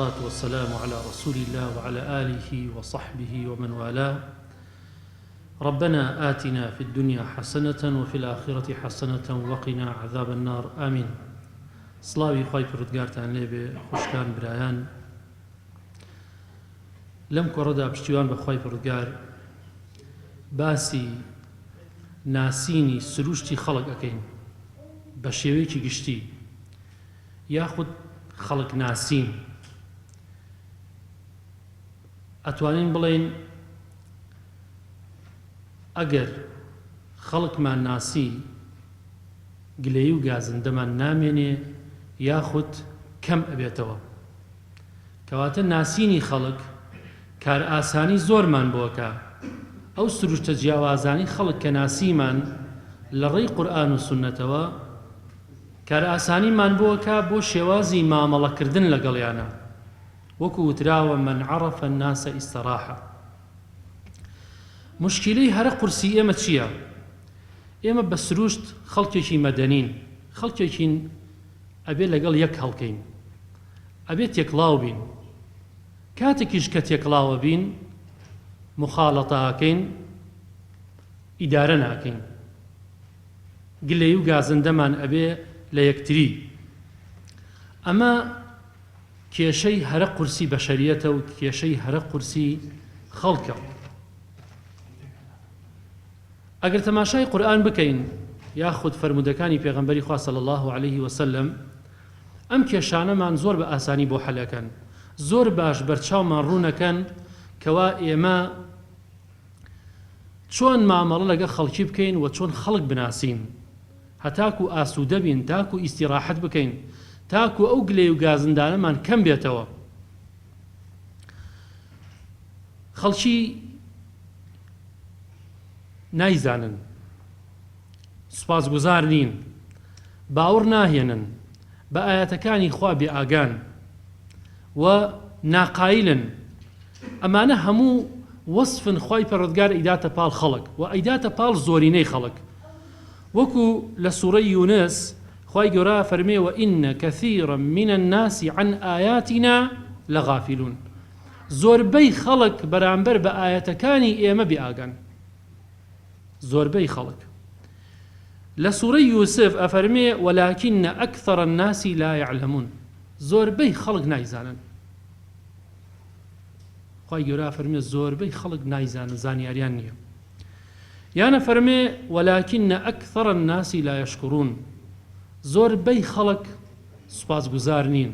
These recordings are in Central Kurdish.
والصلاة والسلام على رسول الله وعلى آله وصحبه ومن والاه. ربنا آتنا في الدنيا حسنة وفي الآخرة حسنة وقنا عذاب النار آمين. سڵاوی خوای پروردگارتان لێبێ خوشکان برایان. لەم کۆڕەدا پشتیوان بە خوای پروردگار باسی ناسینی سروشتی خەڵک ئەکەین بە شێوەیەکی گشتی، یاخود خەڵک ناسین. ئەتوانین بڵێن ئەگەر خەڵکمان ناسی گلەیی و گازندەمان نامێنێ یاخود کەم ئەبێتەوە. کەواتە ناسینی خەڵک کار ئاسانی زۆرمان بۆکە. ئەو سروشتە جیاوازانی خەڵک کە ناسیمان لە ڕێی قورئان و سونەتەوە کار ئاسانیمان بۆکە بۆ شێوازی مامەڵەکردن لەگەڵیانە، وەکو وتراوە من عرف الناس استراحە. مشکلەی هەرە قورسی ئێمە چییە؟ ئێمە بە سروشت خەڵکێکی مەدەنین، خەڵکێکین ئەبێ لەگەڵ یەک هەڵکەین، ئەبێ تێکڵاو بین. کاتێکیش کە تێکڵاوە بین مخاڵەتاکەین، ئیدارە ناکەین، گلەی و گازندەمان ئەبێ لە یەکتری. ئەمە کێشەی هەرە قورسی بەشەریەتە و کێشەی هەرە قورسی خەڵکە. ئەگەر تەماشای قورئان بکەین یاخود فەرمودەکانی پێغەمبەری خوا صلی الله عليه وسلم، ئەم کێشانەمان زۆر بە ئاسانی بۆ حەلەکەن، زۆر باش بەرچاومان ڕوونەکەن کەوا ئێمە چۆن مامەڵە لەگە خەڵکی بکەین و چۆن خەڵک بناسین، هەتاکو ئاسوودە بین، تاکو ئیستیراحەت بکەین، تاکو ئەو گلەی و گازندانەمان کەم بێتەوە. خەڵکی نایزانن، سوپاسگوزار نین، باوەڕ ناهێنن بە ئاەتەکانی خوا بێئاگان و ناقایلن. ئەمانە هەموو وەصفن خوای پەروەردگار ئەیداتە پاڵ خەڵک و ئەیداتە پاڵ زۆرینەی خەڵک. وەکو لە سوورەی یونس خوای گەورە فەرمێ وئین کەثیرا من الناس عن ئایاتنا لەغافلون. زۆربەی خەڵک بەرامبەر بە ئاەتەکانی ئێمە بێئاگان، زۆربەی خەڵک. لە سوورەی یوسف ئەفەرمێ وەلاکینە ئەکثەر الناس لا یعلمون. زۆربەی خەڵک نایزانن. خوای گەورە فەرمێ زۆربەی خەڵک نایزانن، زانیاریان نییە. یانە فەرمێ وەلاکینە ئەکثەر الناس لا یشکرون. زۆربەی خەڵک سوپاسگوزار نین.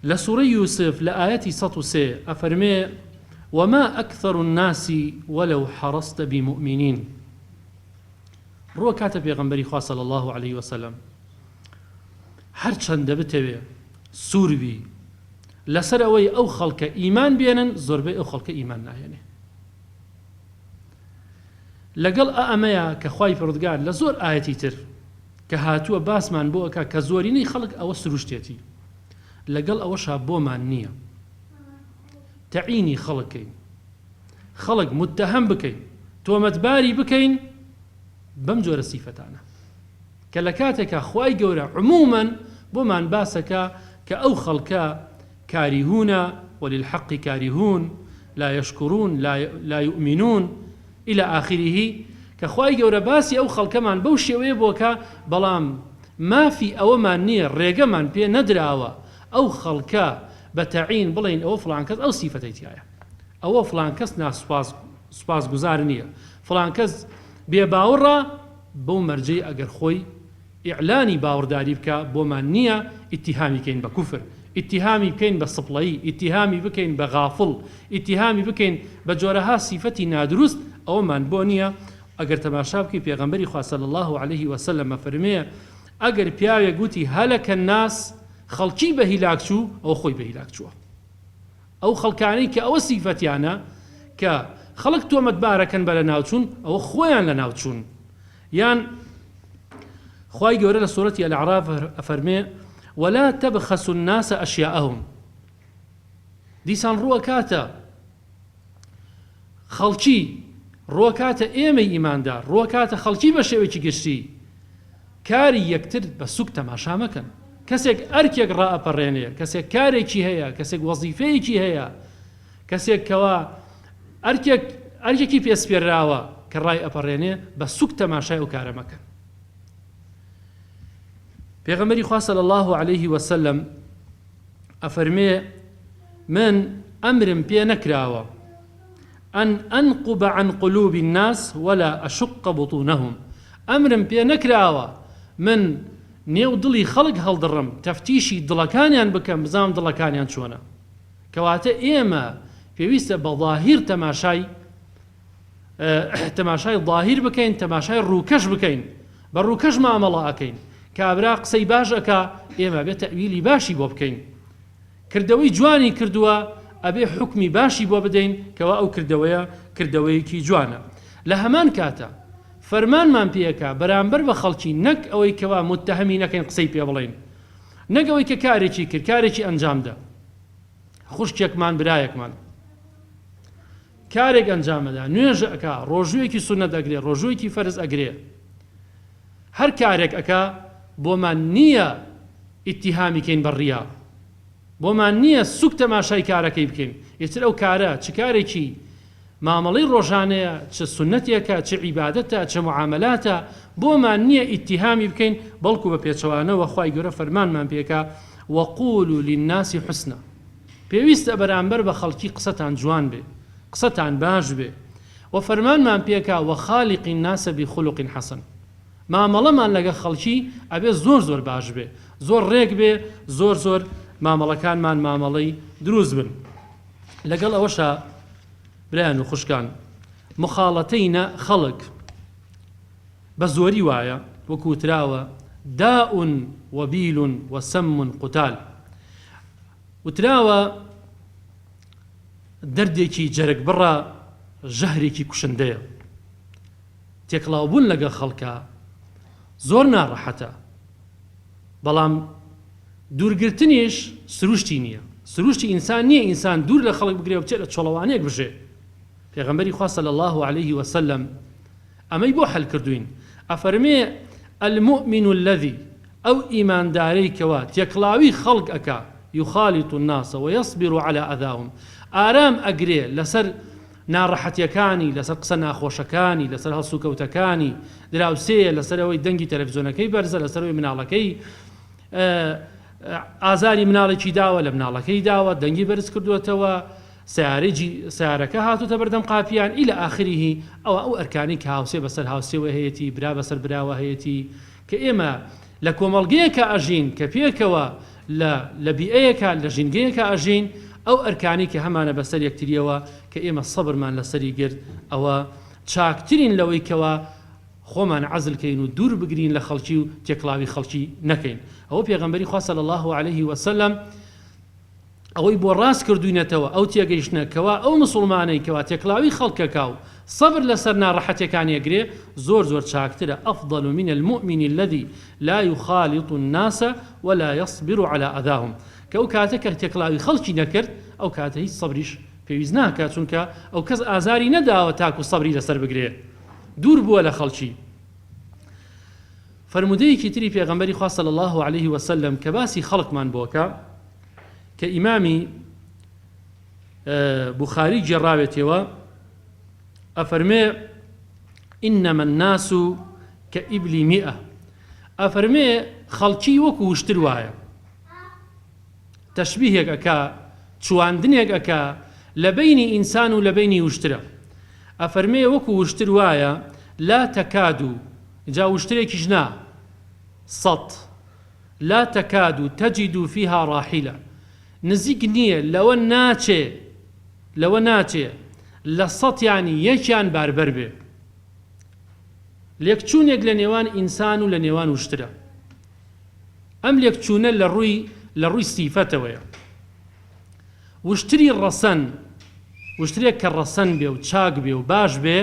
لە سوورەی یوسف لە ئاەتی 103 ئەفەرمێ وما أكثر الناس ولو حرصت بمؤمنين. ڕۆ کاتە پێغەمبەری خوا صلی الله عليه وسلم هەر چەندە بتەوێ سووربی لەسەر ئەوەی ئەو خەڵکە ئیمان بێنن، زۆربەی ئەو خەڵکە ئیمان ناهێنێ. لەگەڵ ئەمەیە کە خوای پەروەردگار لە زۆر ئاەتی تر کە هاتووە باسمان بۆ ئەکا کە زۆرینەی خەڵک ئەوە سروشتێتی، لەگەڵ ئەوەشا بۆمان نییە تەعینی خەڵکەین، خەڵک متتەهەم بکەین، تۆمەتباری بکەین بەم جۆرە سیفەتانە کە لە کاتێکە خوای گەورە عموماً بۆمان باسەکە کە ئەو خەڵکە کاریهونە وللحق کاریهون لا یشکرون لا یؤمنون إلى آخره. کە خوای گەورە باسی ئەو خەڵکەمان بەو شێوەیە بۆکە، بەڵام مافی ئەوەمان نییە، ڕێگەمان پێ نەدراوە ئەو خەڵکە بەتەعین بڵین ئەوە فڵان کەس ئەو سیفەتەی تایە، ئەوە فڵان کەس سوپاسگوزار نییە، فڵان کەس بێباوەڕە. بەو مەرجەی ئەگەر خۆی ئیعلانی باوەڕداری بکە بۆمان نییە ئیتیهامی بکەین بە کوفر، ئیتیهامی بکەین بە سپڵەیی، ئیتیهامی بکەین بە غافڵ، ئیتیهامی بکەین بە جۆرەها سیفەتی نادروست، ئەوەمان بۆ نییە. ئەگەر تەماشا بکەی پێغەمبەری خوا صلی الله عليه وسلم فەرمێ ئەگەر پیاوێک گوتی هەلەکە الناس، خەڵکی بە هیلاک چوو، ئەو خۆی بە هیلاک چووە. ئەو خەڵکانەی کە ئەوە سیفەتیانە کە خەڵک تۆمەتبارەکەن بە لە ناوچوون، ئەوە خۆیان لە ناوچوون. یان خوای گەورە لە سوورەتی الأعراف ئەفەرمێ ولا تبخسوا الناس أشياءهم. دیسان ڕووەکاتە خەڵکی، ڕووەکاتە ئێمەی ئیماندار، ڕووەکاتە خەڵکی بە شێوەیەکی گشتی کاری یەکتر بە سوک تەماشا مەکەن، کەسێک ئەرکێک ڕائەپەڕێنێ، کەسێک کارێکی هەیە، کەسێک وەزیفەیەکی هەیە، کەسێک کەوا ئەرکێکی پێسپێراوە کە ڕای ئەپەڕێنێ بە سوک تەماشای ئەو کارە مەکەن. پێغەمبەری خوا صلی الله عليه وسلم ئەفەرمێ من ئەمرم پێ نەکراوە ئەن ئەنقب عن قلوب الناس ولا أشق بطونهم، ئەمرم پێ نەکراوە من نێو دڵی خەڵک هەڵدڕم تەفتیشی دڵەکانیان بکەم بزانم دڵەکانیان چۆنە. کەواتە ئێمە پێویستە بە ظاهیر تەماشای ظاهیر بکەین، تەماشای ڕووکەش بکەین، بە ڕووکەش مامەڵە ئەکەین. کابرا قسەی باش ئەکا ئێمە بێت تەویلی باشی بۆ بکەین، کردەوەی جوانی کردووە ئەبێ حکمی باشی بۆ بدەین کەوا ئەو کردەوەیە کردەوەیەکی جوانە. لە هەمان کاتە فەرمانمان پێەکا بەرامبەر بە خەڵکی نەک ئەوەی کەوا متتەهەمی نەکەین قسەی پێ بڵێن، نەک ئەوەی کە کارێکی کرد کارێکی ئەنجامدا، خوشکێکمان برایەکمان کارێک ئەنجامەدا، نوێژە ئەکا، ڕۆژوویەکی سونەت ئەگرێ، ڕۆژوویەکی فەرز ئەگرێ، هەر کارێک ئەکا بۆمان نییە ئیتیهامی کەین بەڕیا، بۆمان نییە سوک تەماشای کارەکەی بکەین. ئێتر ئەو کارە چ کارێکی مامەڵەی ڕۆژانەیە، چ سونەتێکە، چ عیبادەتە، چ معاملاتە، بۆمان نییە ئیتیهامی بکەین، بەڵکو بە پێچەوانەوە خوای گەورە فەرمانمان پێکا وەقولوا للناس حسنا. پێویستە بەرامبەر بە خەڵکی قسەتان جوان بێ، قسەتان باش بێ، و فەرمانمان پێکا وەخاڵقی الناس بخلق حەسەن. مامەڵەمان لەگە خەڵکی ئەبێ زۆر زۆر باش بێ، زۆر ڕێک بێ، زۆر زۆر مامەڵەکانمان مامەڵەی دروست بن. لەگەڵ ئەوەشە برایان و خوشکان مخاڵەتەینە خەڵک بە زۆری وایە وەکوتراوە داء وبیل وسم قوتال، وتراوە دەردێکی جەرگ بڕە ژەهرێکی کوشندەیە. تێکڵاوبوون لەگە خەڵکە زۆر ناڕەحەتە، بەڵام دوورگرتنیش سروشتی نییە، سروشتی ئینسان نییە ئینسان دوور لە خەڵک بگرێ و بچێت لە چۆڵەوانەیەک بژێ. پێغەمبەری خوا صلی الله عليه وسلم ئەمەی بۆ حەل کردوین، ئەفەرمێ المؤمن الذي ئەو ئیماندارەی کەوا تێکڵاوی خەڵک ئەکا يخالط الناس ويصبر على أذاهم، ئارام ئەگرێ لەسەر ناڕەحەتیەکانی، لەسەر قسە ناخۆشەکانی، لەسەر هەڵسوکەوتەکانی دراوسەیە، لەسەرەوەی دەنگی تەلەڤیزۆنەکەی بەرزە، لەسەرەوەی مناڵەکەی ئازاری مناڵێکی داوە، لە مناڵەکەی داوە دەنگی بەرز کردوێتەوە، سیارەکە هاتوتە بەردەم قاپیان ئیلە ئاخریه. ئەو ئەرکانی کە هاوسێ بەسەر هاوسێوە هەیەی، برا بەسەر براوە هەیەی، کە ئێمە لە کۆمەڵگەیەکە ئەژین کە پێکەوە لە بیئەیەکە لە ژینگەیەکە ئەژین، ئەو ئەرکانی کە هەمانە بەسەر یەکتریەوە کە ئێمە سەبرمان لەسەری گرت، ئەوە چاکترین لەوەی کەوە خۆمان عەزلکەین و دوور بگرین لە خەڵکی و تێکڵاوی خەڵکی نەکەین. ئەوە پێغەمبەری خوا صلی الله عليه وسلم ئەوەی بۆ ڕاست کردوینەتەوە، ئەو تێگەیشتنەکەوە ئەو مسلمانەی کەوا تێکڵاوی خەڵکەکە و سەبر لەسەر ناڕەحەتەکانی ئەگرێ زۆر زۆر چاکترە. أفضل من المؤمن الذي لا يخالط الناس ولا يصبر على أذاهم. کە ئەو کاتە کە تێکڵاوی خەڵکی نەکرد ئەو کاتە هیچ سەبریش پێویست ناکات، چونکە ئەو کەس ئازاری نەداوە تاکو سەبری لەسەر بگرێ، دوور بووە لە خەڵکی. فرمودەیەکی تری پێغەمبەری خوا صلی الله عليه وسلم کە باسی خەڵکمان بۆکە، کە ئیمامی بوخاری گێڕاوێتەوە، ئەفەرمێ إنما الناس كإبل مئة، ئەفەرمێ خەڵکی وەکو وشتر وایە، تەشبیهێک ئەکا، چواندنێک ئەکا لە بینی ئینسان و لە بینی وشترە. ئەفەرمێ وەکو وشتر وایە لا تەکاد، جا وشترێکیش نا سەد، لا تەکاد تەجد فيها راحلة، نزیک نییە لەوە ناچێ لە سەد یانی یەکیان باربەر بێ. لێکچوونێک لە نێوان ئینسان و لە نێوان وشترە. ئەم لێکچوونە لە ڕووی سیفەتەوەیە. وشتری ڕەسەن، وشترێک کە ڕەسەن بێ و چاک بێ و باش بێ،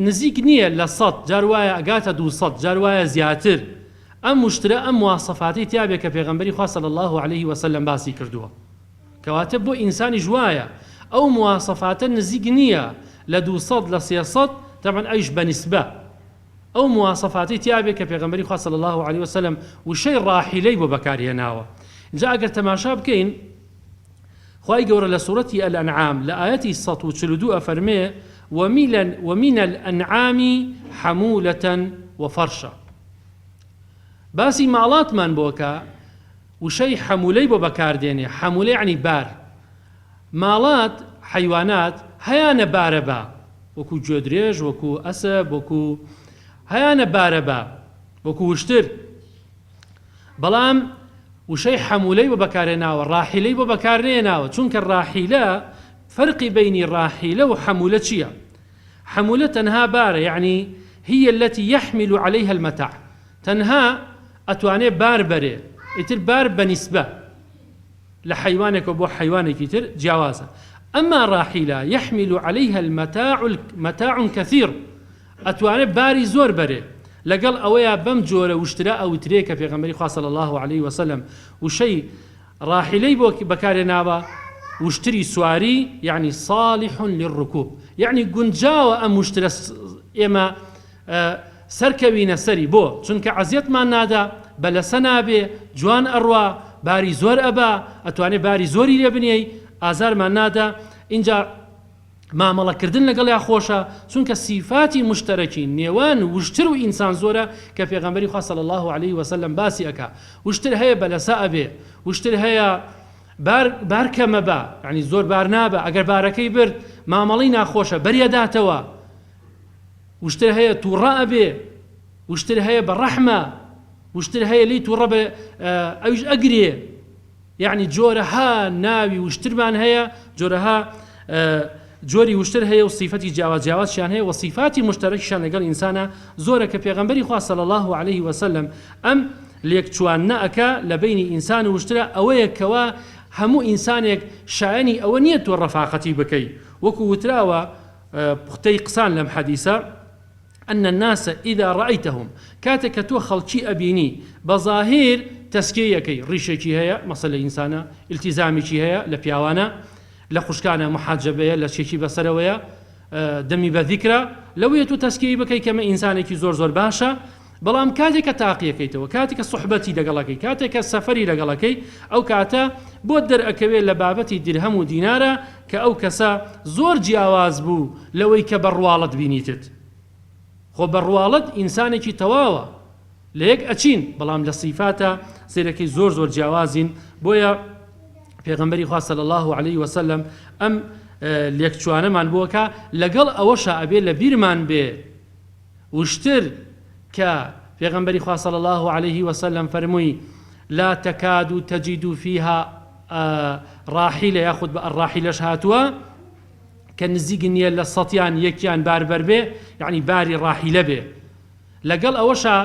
نزیک نییە لە سەد، جار وایە ئەگاتە 200، جار وایە زیاتر. ئەم وشترە ئەم مواسەفاتی تیابێ کە پێغەمبەری خوا صلی الله عليه وسلم باسی کردووە، کەواتە بۆ ئینسانی جوایە ئەو مواسەفاتە نزیک نییە لە 200 لە 300، طبعا ئەیش بەنسبە ئەو مواسەفاتی تیابێت کە پێغەمبەری خوا صلی الله عليه وسلم وشەی ڕاحیلەی بۆ بەکارهێناوە. اینجا ئەگەر تەماشا بکەین خوای گەورە لە سوورەتی الأنعام لە ئاەتی 142 ئەفەرمێ ومن الأنعام حمولة وفرشا. باسی ماڵاتمان بۆکە وشەی حەمولەی بۆ بەکاردێنێ. حەمولە یعنی بار. ماڵات حیوانات هەیانە بارە بە وەکو گوێدرێژ وەکو ئەسە وەکو هەیانە بارە بە وەکو وشتر، بەڵام وشەی حەمولەی بۆ بەکارهێناوە ڕاحیلەی بۆ بەکارهێناوە، چونکە ڕاحیلە فەرقی بینی ڕاحیلە و حەمولە چییە؟ حەمولە تەنها بارە، یعنی هي التي يحمل عليها المتاع، تەنها ئەتوانێ بار بەرێ، ئیتر بار بەنیسبە لە حیوانێکە بۆ حیوانێکی تر جیاوازە. ئەما ڕاحیلە يحمل عليها متاع كثير، ئەتوانێ باری زۆر بەرێ. لەگەڵ ئەوەیە بەم جۆرە وشترا ئەوترێ کە پێغەمبەری خوا صلی الله عليه وسلم وشەی ڕاحیلەی بۆ بەکارهێناوە وشتری سواری، یعنی صالح للركوب، یعنی گونجاوە ئەم وشترە ئێمە سەرکەوینە سەری بۆ، چونکە عەزیەتمان نادا، بەلەسە نابێ، جوان ئەڕوا، باری زۆر ئەبا، ئەتوانێ باری زۆری لێ بنێی، ئازارمان نادا. اینجا مامەڵەکردن لەگەڵ یا خۆشە، چونکە سیفاتی مشتەرەکی نێوان وشتر و ئینسان زۆرە کە پێغەمبەری خوا صلی الله عليه وسلم باسی ئەکا. وشتر هەیە بەلەسە ئەبێ، وشتر هەیە بار کەمە بە، یعنی زۆر بار نابە، ئەگەر بارەکەی برد مامەڵی ناخۆشە بەریەداتەوە. وشتر هەیە تووڕە ئەبێ، وشتر هەیە بە ڕەحمە، وشتر هەیە لی تووڕە بە ئەویش ئەگرێ. یعنی جۆرەها ناوی وشترمان هەیە، جۆرەها جۆری وشتر هەیە و صیفەتی جیاوازیان هەیە و صیفاتی مشتەرەکیشان لەگەڵ ئینسانە زۆرە کە پێغەمبەری خوا صلی الله عليه وسلم ئەم لێکچوانە ئەکا لە بینی ئینسان و وشترە، ئەوەیە کەوا هەموو ئینسانێک شایەنی ئەوە نییە تۆ ڕەفاقەتی بکەی. وەکو وتراوە قوتەی قسان لەم حەدیسە أن الناس إذا رأيتهم كاتك تو خلشي أبيني بظاهر تسكيكي ريشكي هي مثلا إنسانا التزامي هي لبياوانا لخشكانا محجبية لشيكي بسروية دمي بذكرى لو يتو تسكي بكي كما إنسانك زور زور باشا بلام كاتك تاقيكيتو كاتك صحبتي لقلكي كاتك سفري لقلكي أو كاتا بودر أكوي لبابتي درهم ودينارا كأو كسا زور جياواز بو لوي كبروالد بينيتت خۆ بەڕواڵەت ئینسانێکی تەواوە لە یەک ئەچین، بەڵام لە صیفاتە سیرەکەی زۆر زۆر جیاوازین. بۆیە پێغەمبەری خوا صلی الله عليه وسلم ئەم لێکچوانەمان بۆکە لەگەڵ ئەوەشە ئەبێ لە بیرمان بێ وشتر کە پێغەمبەری خوا صلی الله عليه وسلم فەرمووی لا تكاد تجد فيها راحلة ياخذ الراحلة هاتووە کە نزیک نییە لە سەتیان یەکیان باربەر بێ، یعنی باری ڕاحیلە بێ. لەگەڵ ئەوەشە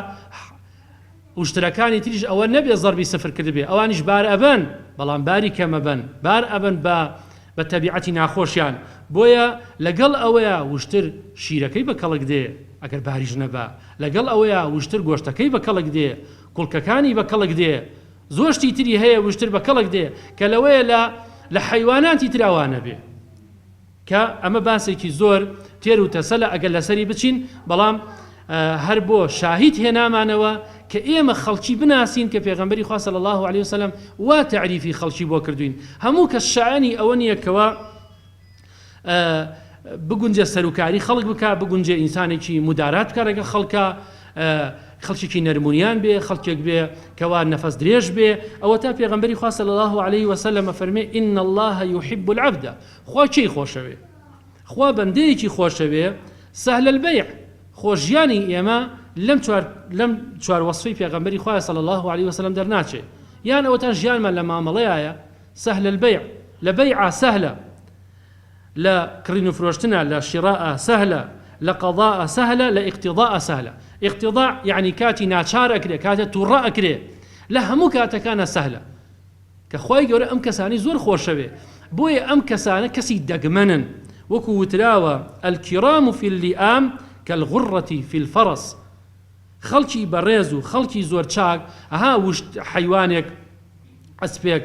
وشترەکانی تریش ئەوە نەبێ زەربی سفر کرد بێ، ئەوانیش بار ئەبەن بەڵام باری کەمە بن، بار ئەبەن بە تەبیعەتی ناخۆشیان. بۆیە لەگەڵ ئەوەیە وشتر شیرەکەی بە کەڵک دێ ئەگەر باریش نەبا، لەگەڵ ئەوەیە وشتر گۆشتەکەی بە کەڵک دێ، کوڵکەکانی بە کەڵک دێ، زۆشتی تری هەیە وشتر بە کەڵک دێ کە لەوەیە لە حیواناتی تراوانە بێ، کە ئەمە باسێکی زۆر تێر و تەسەلە ئەگەر لەسەری بچین. بەڵام هەر بۆ شاهید هێنامانەوە کە ئێمە خەڵکی بناسین کە پێغەمبەری خوا صلی الله عليه وسلم وا تعریفی خەڵکی بۆ کردوین. هەموو کەس شایەنی ئەوە نییە کەوە بگونجە سەرکاری خەڵک بکە، بگونجێ ئینسانێکی مدارات بکە لەگەڵ خەڵکە، خەڵکێکی نەرمونیان بێ، خەڵکێک بێ کەوا نەفەس درێژ بێ. ئەوە تا پێغەمبەری خوا صلی الله عليه وسلم فەرمێ إن الله يحب العبد، خوا چی خۆشەوێ؟ خوا بەندەیەکی خۆشەوێ سهل البيع، خۆشیانی ئێمە لەم چوار وەصفەی پێغەمبەری خوا صلی الله عليه وسلم دەرناچێ. یان ئەوە تا ژیانمان لە مامەڵەیە سهل البيع، لە بەیعە سهلە، لە کڕین و فرۆشتنە، لە شیڕاءە سهلە، لە قەضاءە سهلە، لە ئیقتیضاءە سهلە. ئیقتیضاء یعنی کاتی ناچار ئەکرێ، کاتە تووڕە ئەکرێ، لە هەموو کاتەکانە سهلە کە خوای گەورە ئەم کەسانی زۆر خۆشەوێ. بۆیە ئەم کەسانە کەسی دەگمەنن، وەکو وتراوە الكرام في اللئام كالغرة في الفرس، خەڵکی بەڕێز و خەڵکی زۆر چاک. ئەها وشت حیوانێک ئەسپێک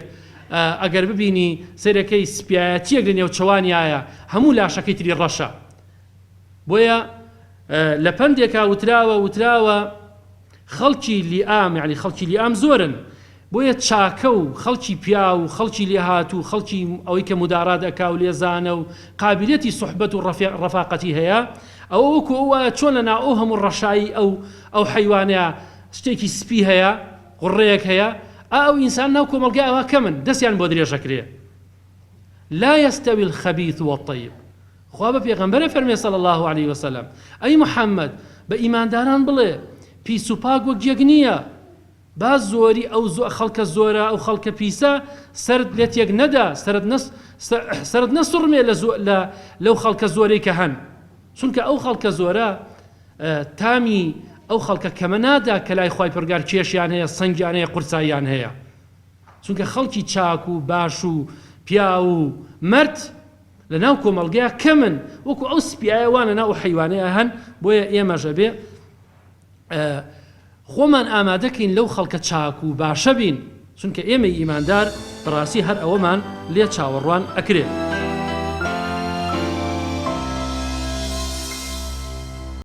ئەگەر ببینی سەرەکەی سپایەتیەک لە نێو چەوانیایە هەموو لاشەکەی تری ڕەشە. بۆیە لە پندێکا وتراوە خەڵکی لیئام یعنی خەڵکی لیئام زۆرن بۆیە چاکە و خەڵکی پیا و خەڵکی لێهات و خەڵکی ئەوەی کە مدارات ئەکا و لێزانە و قابلیەتی سوحبەت و ڕەفاقەتی هەیە ئەوە وەکو ئەوە چۆن لەنا ئەو هەموو ڕەشایی ئەو حەیوانەیە شتێکی سپی هەیە قوڕەیەک هەیە ئەو ئینسان ناو کۆمەلگای ئەوە کەمن دەستیان بۆ درێژەکرێ لا يستوي الخبيث والطيب خوا بە پێغەمبەرە فەرمێ صلی الله عليه وسلم ئەی محەممەد بە ئیمانداران بڵێ پیس و پاک وەک جێک نییە با زۆری ئەو خەڵکە زۆرە ئەو خەڵکە پیسە سرد لێت یەک نەدا سرد نەسوڕمێ لەو خەڵکە زۆرەی کە هەن چونکە ئەو خەڵکە زۆرە تامی ئەو خەڵکە کەمە نادا کە لای خوای پەروەردگار کێشیان هەیە سەنگیان هەیە قورساییان هەیە چونکە خەڵکی چاک و باش و پیا و مرد لە ناو کۆمەڵگەیە کەمن وەکو ئەو سپیایەوانە ناو حەیوانەیە هەن بۆیە ئێمەژە بێ خۆمان ئامادەکەین لەو خەڵکە چاک و باشە بین چونکە ئێمە ئیماندار بەڕاستی هەر ئەوەمان لێ چاوەڕوان ئەکرێت